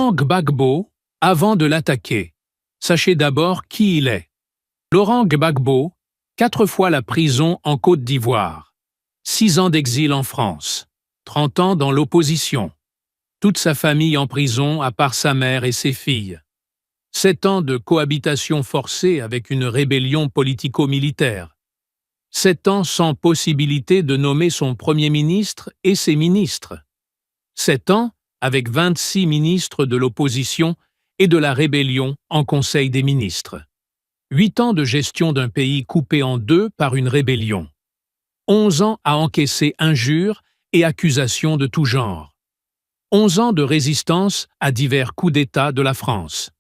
Laurent Gbagbo, avant de l'attaquer, sachez d'abord qui il est. Laurent Gbagbo, 4 fois la prison en Côte d'Ivoire, 6 ans d'exil en France, 30 ans dans l'opposition, toute sa famille en prison à part sa mère et ses filles, 7 ans de cohabitation forcée avec une rébellion politico-militaire, 7 ans sans possibilité de nommer son Premier ministre et ses ministres, 7 ans avec 26 ministres de l'opposition et de la rébellion en Conseil des ministres, 8 ans de gestion d'un pays coupé en deux par une rébellion, 11 ans à encaisser injures et accusations de tout genre, 11 ans de résistance à divers coups d'État de la France,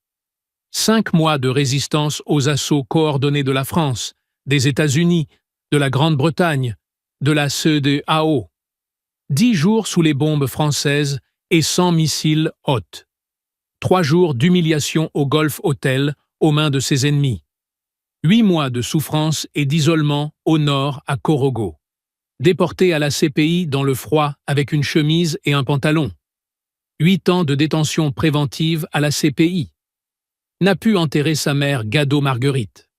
5 mois de résistance aux assauts coordonnés de la France, des États-Unis, de la Grande-Bretagne, de la CEDEAO, 10 jours sous les bombes françaises et 100 missiles Hot, 3 jours d'humiliation au Golf Hotel aux mains de ses ennemis, 8 mois de souffrance et d'isolement au nord à Korogo, déporté à la CPI dans le froid avec une chemise et un pantalon, 8 ans de détention préventive à la CPI, n'a pu enterrer sa mère Gado Marguerite,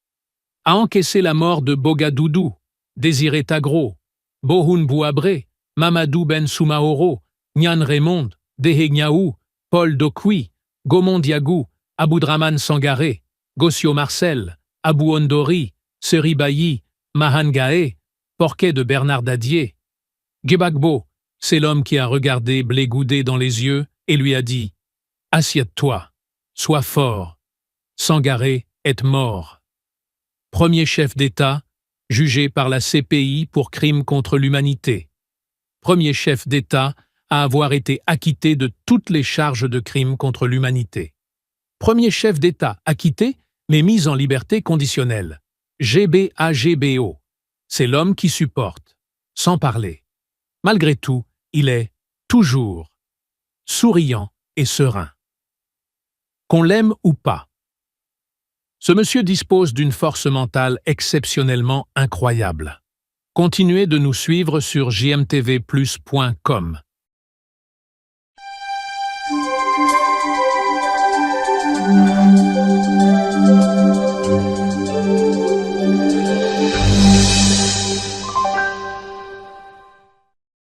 a encaissé la mort de Boga Doudou, Désiré Tagro, Bohoun Bouabré, Mamadou Ben Soumaoro, Nian Raymond, Dehe Gnaou, Paul Dokwi, Gomon Diagou, Aboudraman Sangaré, Gossio Marcel, Abou Ondori, Seri Bailly, Mahan Gaé, Porquet de Bernard Dadier. Gbagbo, c'est l'homme qui a regardé Blé Goudé dans les yeux et lui a dit « Assieds-toi, sois fort. Sangaré est mort. » Premier chef d'État, jugé par la CPI pour crimes contre l'humanité. Premier chef d'État à avoir été acquitté de toutes les charges de crimes contre l'humanité. Premier chef d'État acquitté, mais mis en liberté conditionnelle. GBAGBO. C'est l'homme qui supporte, sans parler. Malgré tout, il est, toujours, souriant et serein. Qu'on l'aime ou pas. Ce monsieur dispose d'une force mentale exceptionnellement incroyable. Continuez de nous suivre sur jmtvplus.com.